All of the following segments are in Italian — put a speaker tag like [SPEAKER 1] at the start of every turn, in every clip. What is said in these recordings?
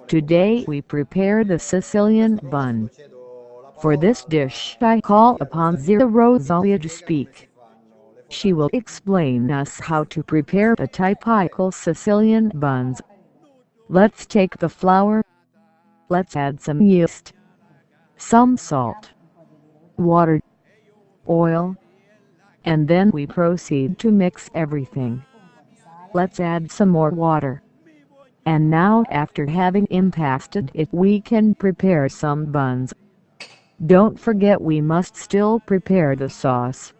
[SPEAKER 1] Today we prepare the Sicilian bun. For this dish I call upon Zira Rosalia to speak. She will explain us how to prepare the typical Sicilian buns. Let's take the flour. Let's add some yeast, some salt, water, oil, and then we proceed to mix everything. Let's add some more water. And now after having impasted it we can prepare some buns. Don't forget we must still prepare the sauce.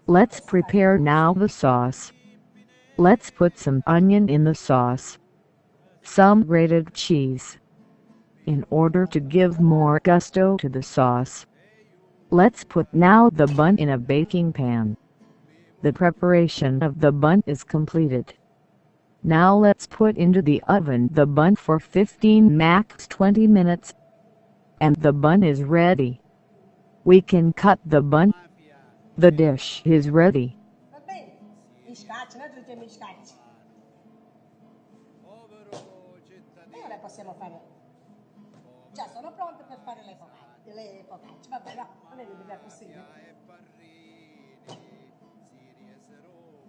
[SPEAKER 1] Let's prepare now the sauce. Let's put some onion in the sauce, some grated cheese, in order to give more gusto to the sauce. Let's put now the bun in a baking pan. The preparation of the bun is completed. Now let's put into the oven the bun for 15 max 20 minutes. And the bun is ready. We can cut the bun. The dish is ready.
[SPEAKER 2] I scacci, noi utilizziamo gli scacci. E ora possiamo fare. Già sono pronte per fare le focacce. Vabbè, no, non è mica possibile.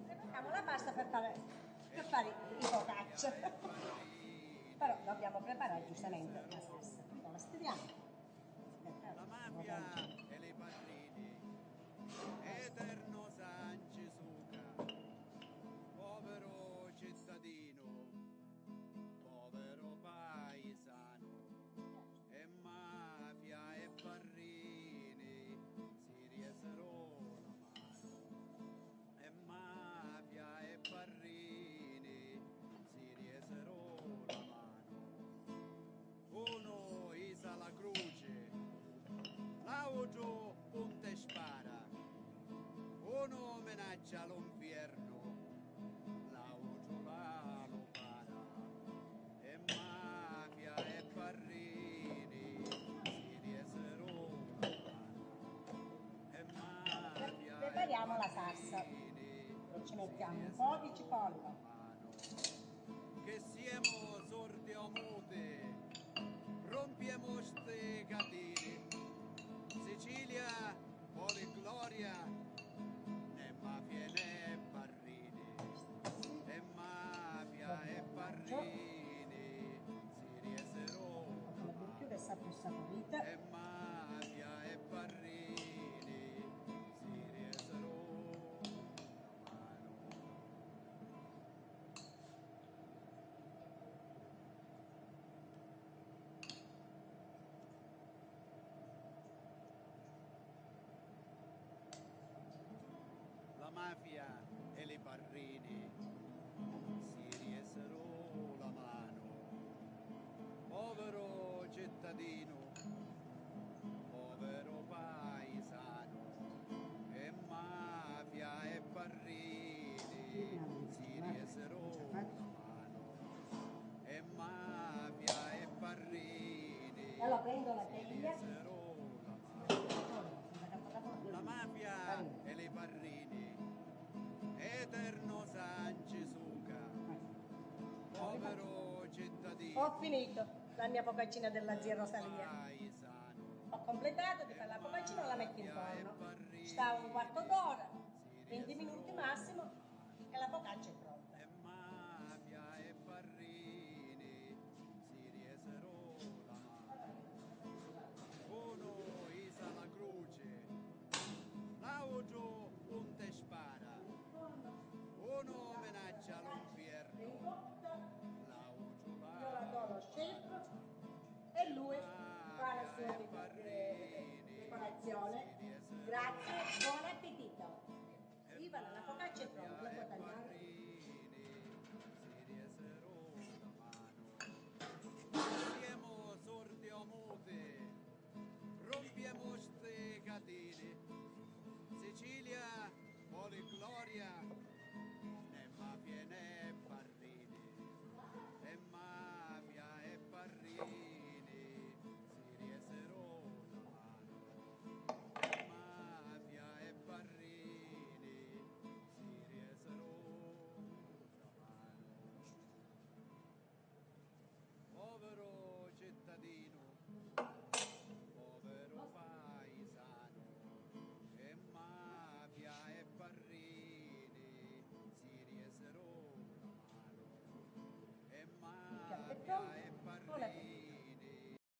[SPEAKER 2] Prepariamo la pasta per fare i focacce. Però dobbiamo preparare giustamente la stessa. La stiriamo.
[SPEAKER 3] La mafia e le partite, eterno Sanci Suca, povero cittadino, povero paesano, e mafia e barrini si riesero la mano, e mafia e barrini si riesero la mano, uno isa la croce, l'auto punta e spara, uno minaccia l'inferno, l'auto la lo para, e mafia e barrini si riesero la mano, e mafia
[SPEAKER 2] Prepariamo la salsa. Ci mettiamo un po' di cipolla.
[SPEAKER 3] che siamo sordi o muti, rompiamo ste catene. Sicilia vuole gloria, né mafia né barrini, e mafia e barrini si riesero
[SPEAKER 2] Come per più che sa più saporita.
[SPEAKER 3] e mafia e barrini si riesero la mano. La mafia e le barrini si riesero la mano. Povero cittadino, povero paesano, e mafia e barrini si riesero la mano. E mafia e barrini
[SPEAKER 2] Allora prendo la
[SPEAKER 3] si
[SPEAKER 2] teglia.
[SPEAKER 3] riesero la mano. La mafia e le barrini, eterno Sanci Suca, povero cittadino,
[SPEAKER 2] Ho finito la mia focaccina della zia Rosalia.
[SPEAKER 3] paesano,
[SPEAKER 2] Ho completato di fare la focaccina e la metto in
[SPEAKER 3] mafia e
[SPEAKER 2] forno.
[SPEAKER 3] barrini
[SPEAKER 2] Sta un quarto d'ora, 20 minuti massimo e la focaccia è pronta.
[SPEAKER 3] e mafia e barrini si riesero la mano. Uno isa la croce, l'auto punta e spara, uno minaccia l'inferno, l'auto
[SPEAKER 2] Io la do allo chef e lui fa la sua decorazione. Grazie, buon appetito. Ivana, la focaccia è pronta, la puoi tagliare? pronto?